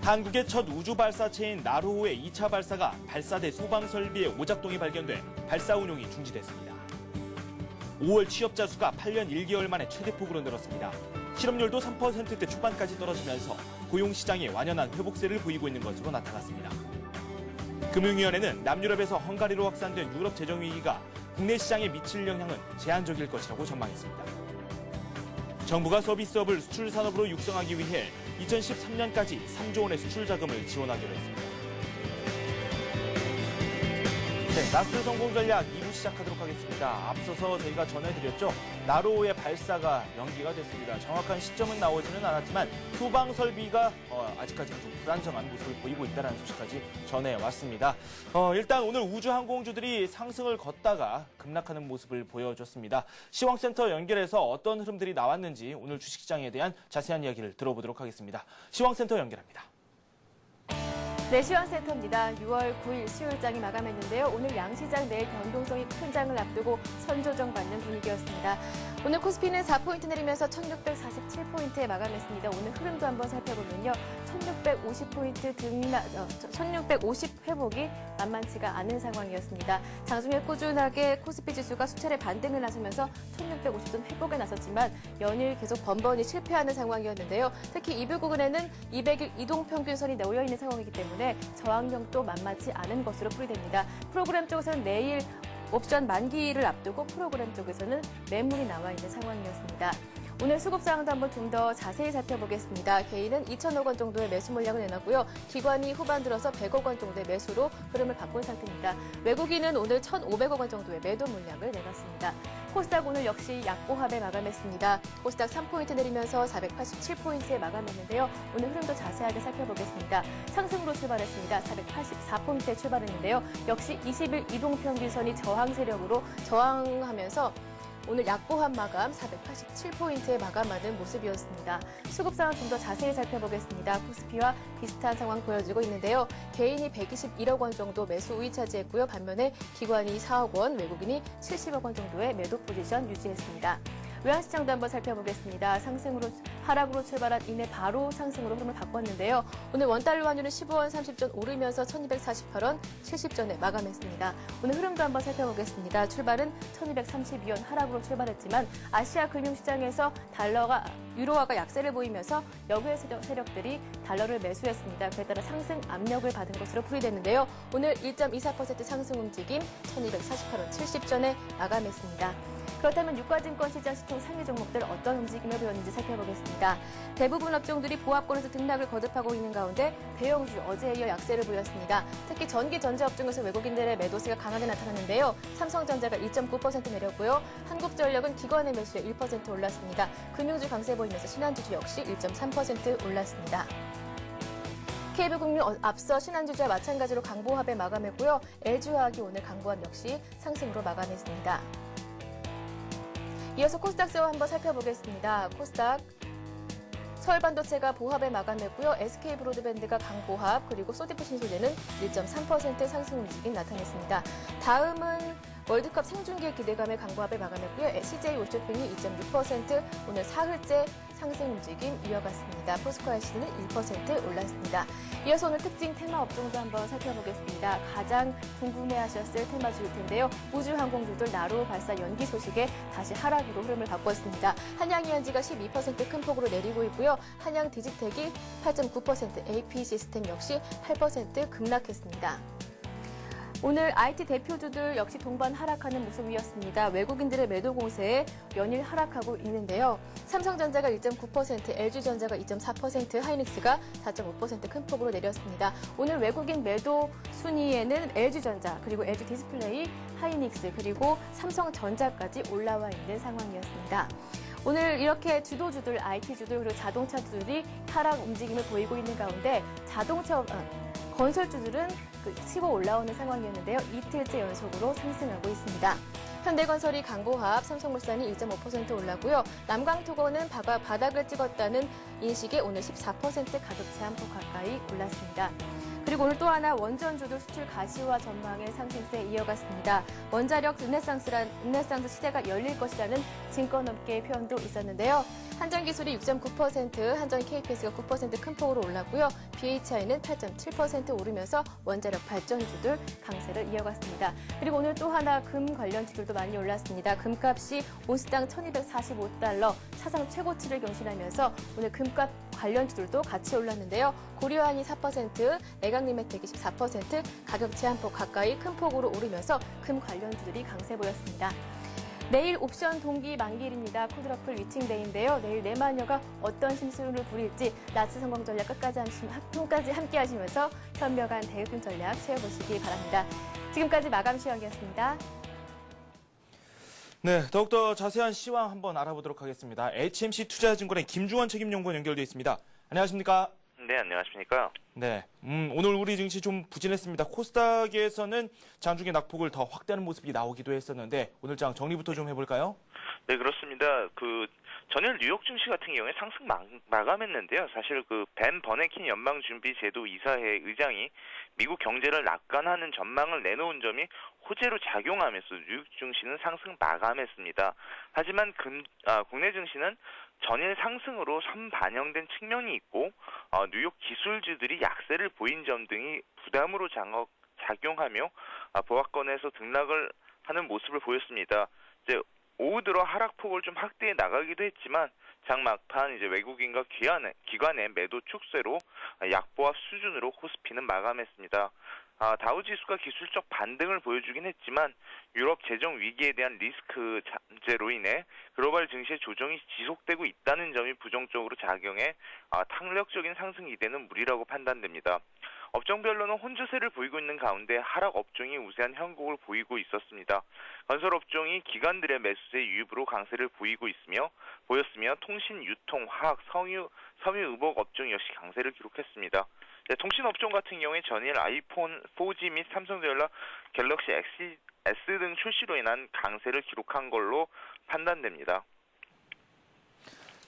한국의 첫 우주 발사체인 나로호의 2차 발사가 발사대 소방 설비의 오작동이 발견돼 발사 운용이 중지됐습니다. 5월 취업자 수가 8년 1개월 만에 최대폭으로 늘었습니다. 실업률도 3%대 초반까지 떨어지면서 고용시장이 완연한 회복세를 보이고 있는 것으로 나타났습니다. 금융위원회는 남유럽에서 헝가리로 확산된 유럽 재정위기가 국내 시장에 미칠 영향은 제한적일 것이라고 전망했습니다. 정부가 서비스업을 수출 산업으로 육성하기 위해 2013년까지 3조 원의 수출 자금을 지원하기로 했습니다. 네, 나스 성공 전략 2부 시작하도록 하겠습니다. 앞서서 저희가 전해드렸죠. 나로호의 발사가 연기가 됐습니다. 정확한 시점은 나오지는 않았지만 소방 설비가 아직까지는 좀 불안정한 모습을 보이고 있다는 소식까지 전해왔습니다. 일단 오늘 우주 항공주들이 상승을 걷다가 급락하는 모습을 보여줬습니다. 시황센터 연결해서 어떤 흐름들이 나왔는지 오늘 주식시장에 대한 자세한 이야기를 들어보도록 하겠습니다. 시황센터 연결합니다. 네, 시황센터입니다. 6월 9일 수요일장이 마감했는데요. 오늘 양시장 내일 변동성이 큰 장을 앞두고 선조정받는 분위기였습니다. 오늘 코스피는 4포인트 내리면서 1647포인트에 마감했습니다. 오늘 흐름도 한번 살펴보면요. 1650 회복이 만만치가 않은 상황이었습니다. 장중에 꾸준하게 코스피 지수가 수차례 반등을 나서면서 1650선 회복에 나섰지만 연일 계속 번번이 실패하는 상황이었는데요. 특히 이별 구간에는 200일 이동평균선이 놓여있는 상황이기 때문에 저항력도 만만치 않은 것으로 풀이됩니다. 프로그램 쪽에서는 내일 옵션 만기를 앞두고 프로그램 쪽에서는 매물이 나와 있는 상황이었습니다. 오늘 수급 상황도 한번 좀 더 자세히 살펴보겠습니다. 개인은 2천억 원 정도의 매수 물량을 내놨고요. 기관이 후반 들어서 100억 원 정도의 매수로 흐름을 바꾼 상태입니다. 외국인은 오늘 1,500억 원 정도의 매도 물량을 내놨습니다. 코스닥 오늘 역시 약보합에 마감했습니다. 코스닥 3포인트 내리면서 487포인트에 마감했는데요. 오늘 흐름도 자세하게 살펴보겠습니다. 상승으로 출발했습니다. 484포인트에 출발했는데요. 역시 20일 이동평균선이 저항 세력으로 저항하면서 오늘 약보합 마감 487포인트에 마감하는 모습이었습니다. 수급 상황 좀 더 자세히 살펴보겠습니다. 코스피와 비슷한 상황 보여지고 있는데요. 개인이 121억 원 정도 매수 우위 차지했고요. 반면에 기관이 4억 원, 외국인이 70억 원 정도의 매도 포지션 유지했습니다. 외환시장도 한번 살펴보겠습니다. 하락으로 출발한 이내 바로 상승으로 흐름을 바꿨는데요. 오늘 원달러 환율은 15원 30전 오르면서 1248원 70전에 마감했습니다. 오늘 흐름도 한번 살펴보겠습니다. 출발은 1232원 하락으로 출발했지만 아시아 금융시장에서 유로화가 약세를 보이면서 역외 세력들이 달러를 매수했습니다. 그에 따라 상승 압력을 받은 것으로 풀이됐는데요. 오늘 1.24% 상승 움직임 1248원 70전에 마감했습니다. 그렇다면 유가증권 시장 시총 상위 종목들 어떤 움직임을 보였는지 살펴보겠습니다. 대부분 업종들이 보합권에서 등락을 거듭하고 있는 가운데 대형주 어제에 이어 약세를 보였습니다. 특히 전기 전자 업종에서 외국인들의 매도세가 강하게 나타났는데요. 삼성전자가 1.9% 내렸고요. 한국전력은 기관의 매수에 1% 올랐습니다. 금융주 강세 보이면서 신한주주 역시 1.3% 올랐습니다. KB국민 앞서 신한주주와 마찬가지로 강보합에 마감했고요. LG화학이 오늘 강보합 역시 상승으로 마감했습니다. 이어서 코스닥세와 한번 살펴보겠습니다. 코스닥 서울반도체가 보합에 마감했고요. SK브로드밴드가 강보합 그리고 소디프 신소재는 1.3% 상승 움직임 나타냈습니다. 다음은 월드컵 생중계 기대감의 강보합에 마감했고요. CJ올쇼핑이 2.6% 오늘 사흘째 상승 움직임 이어갔습니다. 포스코 IC는 1% 올랐습니다. 이어서 오늘 특징 테마 업종도 한번 살펴보겠습니다. 가장 궁금해하셨을 테마주일 텐데요. 우주항공주들 나로 발사 연기 소식에 다시 하락으로 흐름을 바꿨습니다. 한양이한지가 12% 큰 폭으로 내리고 있고요. 한양 디지텍이 8.9%, AP시스템 역시 8% 급락했습니다. 오늘 IT 대표주들 역시 동반 하락하는 모습이었습니다. 외국인들의 매도 공세에 연일 하락하고 있는데요. 삼성전자가 1.9%, LG전자가 2.4%, 하이닉스가 4.5% 큰 폭으로 내렸습니다. 오늘 외국인 매도 순위에는 LG전자, 그리고 LG디스플레이, 하이닉스, 그리고 삼성전자까지 올라와 있는 상황이었습니다. 오늘 이렇게 주도주들, IT주들, 그리고 자동차주들이 하락 움직임을 보이고 있는 가운데 건설주들은 치고 올라오는 상황이었는데요. 이틀째 연속으로 상승하고 있습니다. 현대건설이 강보합, 삼성물산이 1.5% 올랐고요. 남광토건은 바닥을 찍었다는 인식에 오늘 14% 가격차 한 폭 가까이 올랐습니다. 그리고 오늘 또 하나 원전주도 수출 가시화 전망의 상승세 이어갔습니다. 원자력 르네상스 시대가 열릴 것이라는 증권업계의 표현도 있었는데요. 한전기술이 6.9%, 한전 KPS가 9% 큰 폭으로 올랐고요. BHI는 8.7% 오르면서 원자력 발전주들 강세를 이어갔습니다. 그리고 오늘 또 하나 금 관련주들도 많이 올랐습니다. 금값이 온스당 1245달러, 사상 최고치를 경신하면서 오늘 금값 관련주들도 같이 올랐는데요. 고려한이 4%, 내강리메텍이 14%, 가격차 한 폭 가까이 큰 폭으로 오르면서 금 관련주들이 강세 보였습니다. 내일 옵션 동기 만기일입니다. 코드러플 위팅데이인데요. 내일 4만여가 어떤 심술을 부릴지 라스 성공 전략 끝까지 함께 하시면서 현명한 대응 전략 세워보시기 바랍니다. 지금까지 마감 시황이었습니다. 네, 더욱더 자세한 시황 한번 알아보도록 하겠습니다. HMC 투자증권의 김주원 책임연구원 연결돼 있습니다. 안녕하십니까? 네, 안녕하십니까? 네, 오늘 우리 증시 좀 부진했습니다. 코스닥에서는 장중에 낙폭을 더 확대하는 모습이 나오기도 했었는데 오늘 장 정리부터 좀 해볼까요? 네, 그렇습니다. 전일 뉴욕 증시 같은 경우에 상승 마감했는데요. 사실 벤 버네킨 연방준비제도 이사회 의장이 미국 경제를 낙관하는 전망을 내놓은 점이 호재로 작용하면서 뉴욕 증시는 상승 마감했습니다. 하지만 국내 증시는 전일 상승으로 선반영된 측면이 있고 뉴욕 기술주들이 약세를 보인 점 등이 부담으로 작용하며 보합권에서 등락을 하는 모습을 보였습니다. 이제 오후 들어 하락폭을 좀 확대해 나가기도 했지만 장 막판 이제 외국인과 기관의 매도 축세로 약보합 수준으로 코스피는 마감했습니다. 다우지수가 기술적 반등을 보여주긴 했지만 유럽 재정 위기에 대한 리스크 잠재로 인해 글로벌 증시의 조정이 지속되고 있다는 점이 부정적으로 작용해 탄력적인 상승 기대는 무리라고 판단됩니다. 업종별로는 혼조세를 보이고 있는 가운데 하락 업종이 우세한 형국을 보이고 있었습니다. 건설 업종이 기관들의 매수세 유입으로 강세를 보였으며 통신, 유통, 화학, 섬유 의복 업종 역시 강세를 기록했습니다. 통신 업종 같은 경우에 전일 아이폰 4G 및 삼성전자 갤럭시 S 등 출시로 인한 강세를 기록한 걸로 판단됩니다.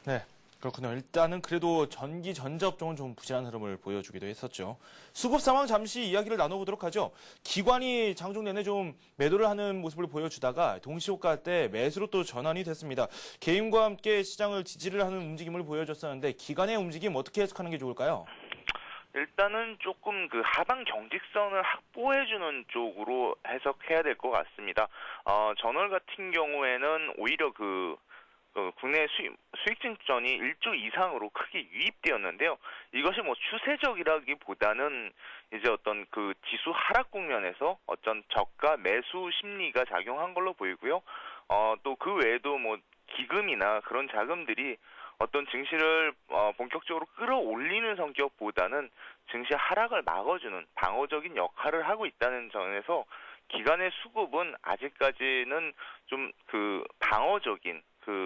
네, 그렇군요. 일단은 그래도 전기 전자 업종은 좀 부진한 흐름을 보여주기도 했었죠. 수급 상황 잠시 이야기를 나눠보도록 하죠. 기관이 장중 내내 좀 매도를 하는 모습을 보여주다가 동시효과 때 매수로 또 전환이 됐습니다. 개인과 함께 시장을 지지를 하는 움직임을 보여줬었는데 기관의 움직임 어떻게 해석하는 게 좋을까요? 일단은 조금 하방 경직선을 확보해주는 쪽으로 해석해야 될 것 같습니다. 전월 같은 경우에는 오히려 국내 수익 증권이 1조 이상으로 크게 유입되었는데요. 이것이 추세적이라기보다는 이제 어떤 지수 하락 국면에서 어떤 저가 매수 심리가 작용한 걸로 보이고요. 또 그 외에도 기금이나 그런 자금들이 어떤 증시를 본격적으로 끌어올리는 성격보다는 증시 하락을 막아주는 방어적인 역할을 하고 있다는 점에서 기관의 수급은 아직까지는 좀 방어적인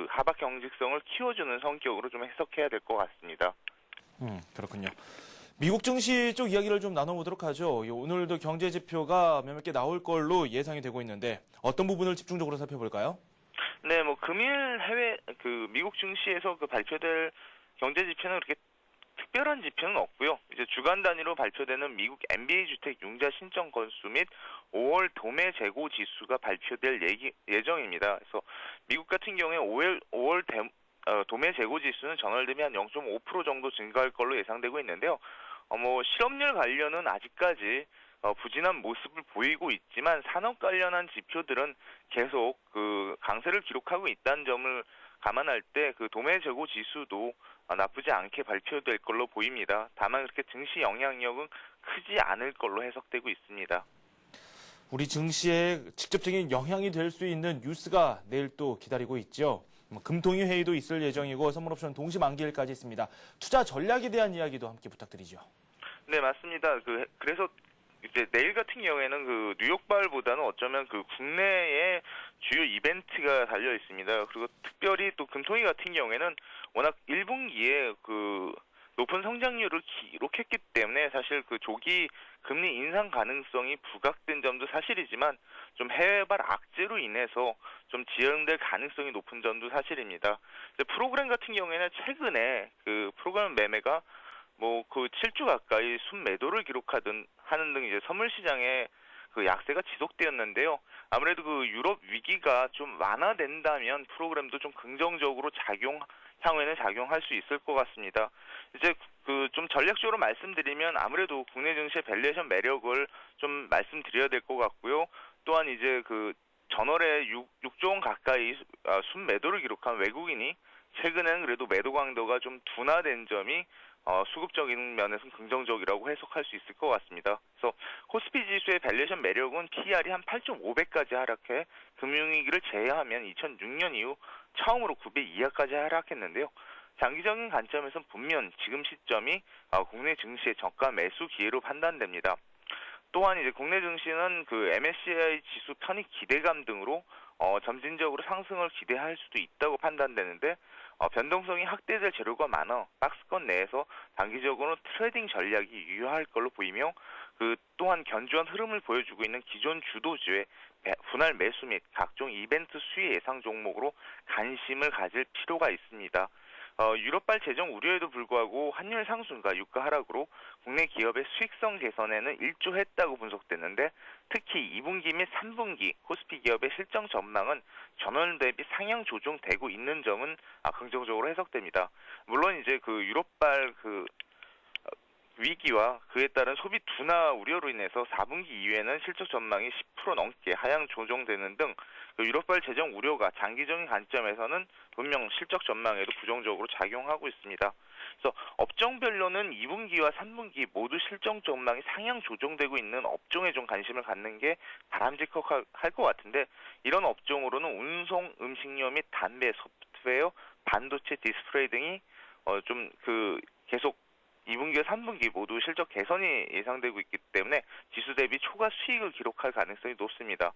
하락 경직성을 키워주는 성격으로 좀 해석해야 될 것 같습니다. 그렇군요. 미국 증시 쪽 이야기를 좀 나눠보도록 하죠. 오늘도 경제 지표가 몇몇 개 나올 걸로 예상이 되고 있는데 어떤 부분을 집중적으로 살펴볼까요? 네, 금일 미국 증시에서 발표될 경제 지표는 그렇게 특별한 지표는 없고요. 이제 주간 단위로 발표되는 미국 MBA 주택 융자 신청 건수 및 5월 도매 재고 지수가 발표될 예정입니다. 그래서 미국 같은 경우에 5월 도매 재고 지수는 전월 대비 한 0.5% 정도 증가할 걸로 예상되고 있는데요. 실업률 관련은 아직까지 부진한 모습을 보이고 있지만 산업 관련한 지표들은 계속 강세를 기록하고 있다는 점을 감안할 때 도매 재고 지수도 나쁘지 않게 발표될 걸로 보입니다. 다만 그렇게 증시 영향력은 크지 않을 걸로 해석되고 있습니다. 우리 증시에 직접적인 영향이 될 수 있는 뉴스가 내일 또 기다리고 있죠. 금통위 회의도 있을 예정이고 선물옵션 동시 만기일까지 있습니다. 투자 전략에 대한 이야기도 함께 부탁드리죠. 네, 맞습니다. 그래서 이제 내일 같은 경우에는 뉴욕발보다는 어쩌면 국내의 주요 이벤트가 달려 있습니다. 그리고 특별히 또 금통위 같은 경우에는 워낙 1분기에 높은 성장률을 기록했기 때문에 사실 그 조기 금리 인상 가능성이 부각된 점도 사실이지만 좀 해외발 악재로 인해서 좀 지연될 가능성이 높은 점도 사실입니다. 프로그램 같은 경우에는 최근에 그 프로그램 매매가 뭐 그 7주 가까이 순매도를 하는 등 이제 선물 시장에 그 약세가 지속되었는데요. 아무래도 그 유럽 위기가 좀 완화된다면 프로그램도 좀 긍정적으로 향후에는 작용할 수 있을 것 같습니다. 이제 그 좀 전략적으로 말씀드리면 아무래도 국내 증시의 밸류에이션 매력을 좀 말씀드려야 될 것 같고요. 또한 이제 그 전월에 6조 원 가까이 순매도를 기록한 외국인이 최근에는 그래도 매도 강도가 좀 둔화된 점이 수급적인 면에서는 긍정적이라고 해석할 수 있을 것 같습니다. 그래서 코스피 지수의 밸류에이션 매력은 PER이 한 8.5배까지 하락해 금융위기를 제외하면 2006년 이후 처음으로 9배 이하까지 하락했는데요. 장기적인 관점에서는 분명 지금 시점이 국내 증시의 저가 매수 기회로 판단됩니다. 또한 이제 국내 증시는 그 MSCI 지수 편입 기대감 등으로 점진적으로 상승을 기대할 수도 있다고 판단되는데 변동성이 확대될 재료가 많아 박스권 내에서 단기적으로 트레이딩 전략이 유효할 걸로 보이며 그 또한 견조한 흐름을 보여주고 있는 기존 주도주의 분할 매수 및 각종 이벤트 수혜 예상 종목으로 관심을 가질 필요가 있습니다. 유럽발 재정 우려에도 불구하고 환율 상승과 유가 하락으로 국내 기업의 수익성 개선에는 일조했다고 분석됐는데 특히 2분기 및 3분기 코스피 기업의 실적 전망은 전월 대비 상향 조정되고 있는 점은 긍정적으로 해석됩니다. 물론 이제 그 유럽발 그 위기와 그에 따른 소비 둔화 우려로 인해서 4분기 이후에는 실적 전망이 10% 넘게 하향 조정되는 등 유럽발 재정 우려가 장기적인 관점에서는 분명 실적 전망에도 부정적으로 작용하고 있습니다. 그래서 업종별로는 2분기와 3분기 모두 실적 전망이 상향 조정되고 있는 업종에 좀 관심을 갖는 게 바람직할 것 같은데 이런 업종으로는 운송, 음식료 및 담배, 소프트웨어, 반도체, 디스플레이 등이 좀 그 계속 2분기와 3분기 모두 실적 개선이 예상되고 있기 때문에 지수 대비 초과 수익을 기록할 가능성이 높습니다.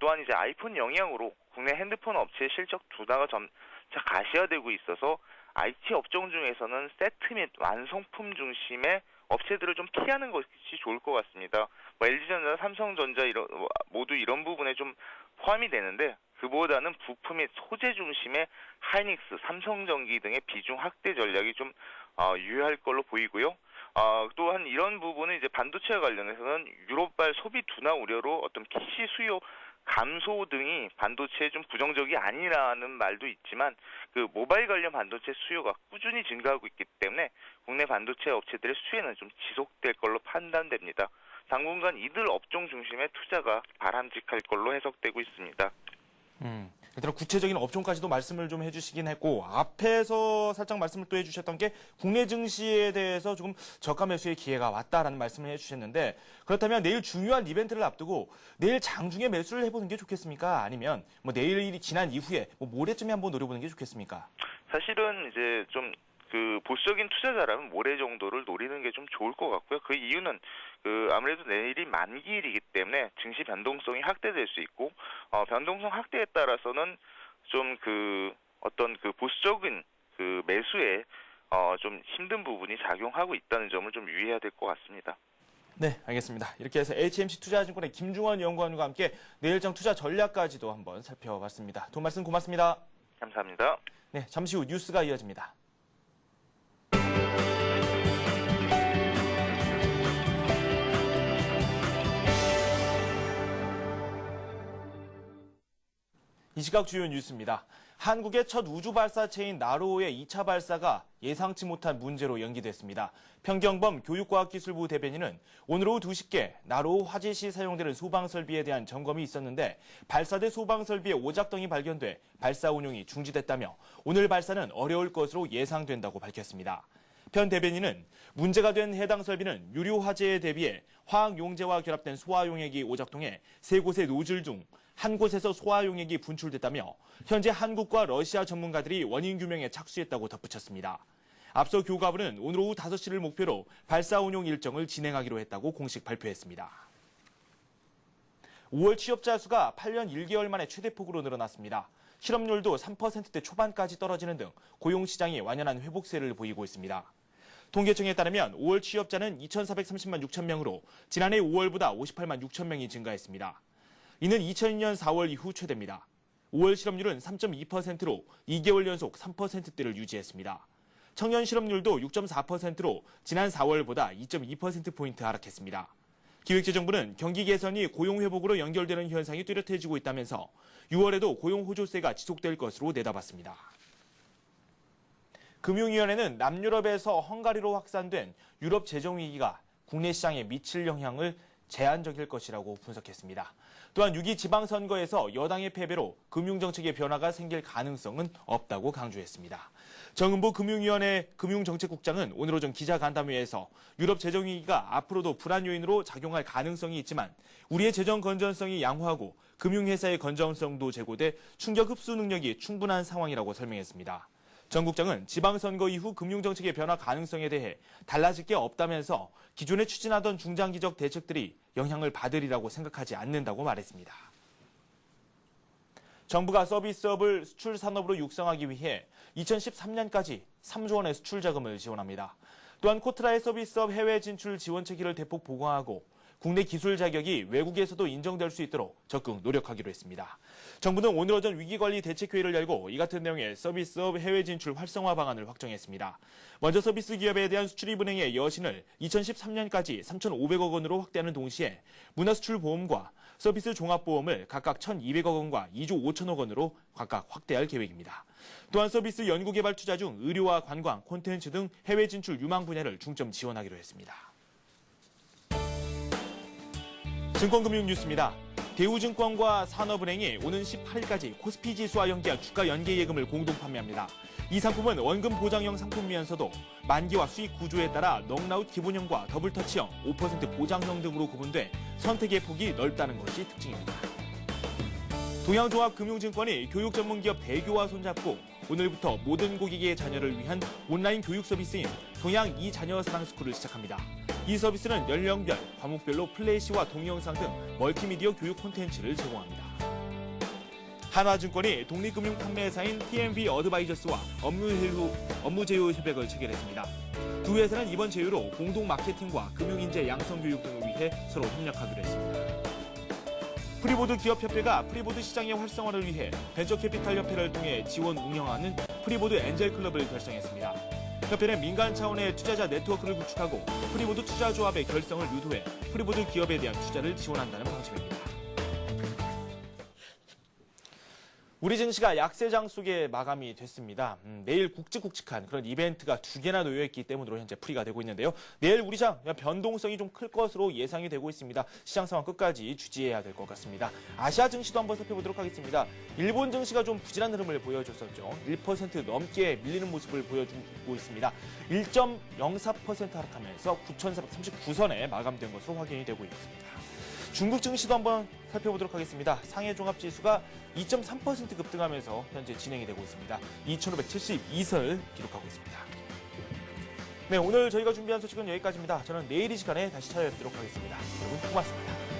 또한 이제 아이폰 영향으로 국내 핸드폰 업체의 실적 둔화가 점차 가시화되고 있어서 IT 업종 중에서는 세트 및 완성품 중심의 업체들을 좀 피하는 것이 좋을 것 같습니다. LG전자, 삼성전자 모두 이런 부분에 좀 포함이 되는데 그보다는 부품 및 소재 중심의 하이닉스, 삼성전기 등의 비중 확대 전략이 좀 유효할 걸로 보이고요. 또한 이런 부분은 이제 반도체와 관련해서는 유럽발 소비 둔화 우려로 어떤 PC 수요 감소 등이 반도체에 좀 부정적이 아니라는 말도 있지만 그 모바일 관련 반도체 수요가 꾸준히 증가하고 있기 때문에 국내 반도체 업체들의 수혜는 좀 지속될 걸로 판단됩니다. 당분간 이들 업종 중심의 투자가 바람직할 걸로 해석되고 있습니다. 일단 구체적인 업종까지도 말씀을 좀 해주시긴 했고 앞에서 살짝 말씀을 또 해주셨던 게 국내 증시에 대해서 조금 저가 매수의 기회가 왔다라는 말씀을 해주셨는데 그렇다면 내일 중요한 이벤트를 앞두고 내일 장중에 매수를 해보는 게 좋겠습니까? 아니면 뭐 내일이 지난 이후에 뭐 모레쯤에 한번 노려보는 게 좋겠습니까? 사실은 이제 좀 그 보수적인 투자자라면 모레 정도를 노리는 게 좀 좋을 것 같고요. 그 이유는 그 아무래도 내일이 만기일이기 때문에 증시 변동성이 확대될 수 있고 변동성 확대에 따라서는 좀 그 어떤 그 보수적인 그 매수에 좀 힘든 부분이 작용하고 있다는 점을 좀 유의해야 될 것 같습니다. 네, 알겠습니다. 이렇게 해서 HMC 투자증권의 김중원 연구원과 함께 내일장 투자 전략까지도 한번 살펴봤습니다. 도움 말씀 고맙습니다. 감사합니다. 네, 잠시 후 뉴스가 이어집니다. 이 시각 주요 뉴스입니다. 한국의 첫 우주 발사체인 나로호의 2차 발사가 예상치 못한 문제로 연기됐습니다. 평경범 교육과학기술부 대변인은 오늘 오후 2시께 나로호 화재 시 사용되는 소방 설비에 대한 점검이 있었는데 발사대 소방 설비의 오작동이 발견돼 발사 운용이 중지됐다며 오늘 발사는 어려울 것으로 예상된다고 밝혔습니다. 편 대변인은 문제가 된 해당 설비는 유료 화재에 대비해 화학 용제와 결합된 소화 용액이 오작동해 세 곳의 노즐 중 한 곳에서 소화 용액이 분출됐다며 현재 한국과 러시아 전문가들이 원인 규명에 착수했다고 덧붙였습니다. 앞서 교과부는 오늘 오후 5시를 목표로 발사 운용 일정을 진행하기로 했다고 공식 발표했습니다. 5월 취업자 수가 8년 1개월 만에 최대폭으로 늘어났습니다. 실업률도 3%대 초반까지 떨어지는 등 고용시장이 완연한 회복세를 보이고 있습니다. 통계청에 따르면 5월 취업자는 2,430만 6천 명으로 지난해 5월보다 58만 6천 명이 증가했습니다. 이는 2002년 4월 이후 최대입니다. 5월 실업률은 3.2%로 2개월 연속 3%대를 유지했습니다. 청년 실업률도 6.4%로 지난 4월보다 2.2%포인트 하락했습니다. 기획재정부는 경기 개선이 고용 회복으로 연결되는 현상이 뚜렷해지고 있다면서 6월에도 고용 호조세가 지속될 것으로 내다봤습니다. 금융위원회는 남유럽에서 헝가리로 확산된 유럽 재정위기가 국내 시장에 미칠 영향을 제한적일 것이라고 분석했습니다. 또한 6.2 지방선거에서 여당의 패배로 금융정책의 변화가 생길 가능성은 없다고 강조했습니다. 정은보 금융위원회 금융정책국장은 오늘 오전 기자간담회에서 유럽 재정위기가 앞으로도 불안 요인으로 작용할 가능성이 있지만 우리의 재정 건전성이 양호하고 금융회사의 건전성도 제고돼 충격 흡수 능력이 충분한 상황이라고 설명했습니다. 정 국장은 지방선거 이후 금융정책의 변화 가능성에 대해 달라질 게 없다면서 기존에 추진하던 중장기적 대책들이 영향을 받으리라고 생각하지 않는다고 말했습니다. 정부가 서비스업을 수출 산업으로 육성하기 위해 2013년까지 3조 원의 수출 자금을 지원합니다. 또한 코트라의 서비스업 해외 진출 지원 체계를 대폭 보강하고 국내 기술 자격이 외국에서도 인정될 수 있도록 적극 노력하기로 했습니다. 정부는 오늘 오전 위기관리 대책회의를 열고 이 같은 내용의 서비스업 해외 진출 활성화 방안을 확정했습니다. 먼저 서비스 기업에 대한 수출입은행의 여신을 2013년까지 3,500억 원으로 확대하는 동시에 문화수출보험과 서비스 종합보험을 각각 1,200억 원과 2조 5천억 원으로 각각 확대할 계획입니다. 또한 서비스 연구개발 투자 중 의료와 관광, 콘텐츠 등 해외 진출 유망 분야를 중점 지원하기로 했습니다. 증권금융 뉴스입니다. 대우증권과 산업은행이 오는 18일까지 코스피 지수와 연계한 주가 연계 예금을 공동 판매합니다. 이 상품은 원금 보장형 상품이면서도 만기와 수익 구조에 따라 넉라웃 기본형과 더블터치형, 5% 보장형 등으로 구분돼 선택의 폭이 넓다는 것이 특징입니다. 동양종합금융증권이 교육 전문기업 대교와 손잡고 오늘부터 모든 고객의 자녀를 위한 온라인 교육 서비스인 동양 이자녀 사랑스쿨을 시작합니다. 이 서비스는 연령별, 과목별로 플래시와 동영상 등 멀티미디어 교육 콘텐츠를 제공합니다. 한화증권이 독립금융 판매사인 TMB 어드바이저스와 업무 제휴 협약을 체결했습니다. 두 회사는 이번 제휴로 공동 마케팅과 금융인재 양성교육 등을 위해 서로 협력하기로 했습니다. 프리보드 기업협회가 프리보드 시장의 활성화를 위해 벤처캐피탈협회를 통해 지원 운영하는 프리보드 엔젤클럽을 결성했습니다. 협회는 민간 차원의 투자자 네트워크를 구축하고 프리보드 투자조합의 결성을 유도해 프리보드 기업에 대한 투자를 지원한다는 방침입니다. 우리 증시가 약세장 속에 마감이 됐습니다. 내일 굵직굵직한 그런 이벤트가 2개나 놓여있기 때문으로 현재 풀이가 되고 있는데요. 내일 우리 장 변동성이 좀 클 것으로 예상이 되고 있습니다. 시장 상황 끝까지 주지해야 될 것 같습니다. 아시아 증시도 한번 살펴보도록 하겠습니다. 일본 증시가 좀 부진한 흐름을 보여줬었죠. 1% 넘게 밀리는 모습을 보여주고 있습니다. 1.04% 하락하면서 9,439선에 마감된 것으로 확인이 되고 있습니다. 중국 증시도 한번 살펴보도록 하겠습니다. 상해 종합지수가 2.3% 급등하면서 현재 진행이 되고 있습니다. 2,572선을 기록하고 있습니다. 네, 오늘 저희가 준비한 소식은 여기까지입니다. 저는 내일 이 시간에 다시 찾아뵙도록 하겠습니다. 여러분 고맙습니다.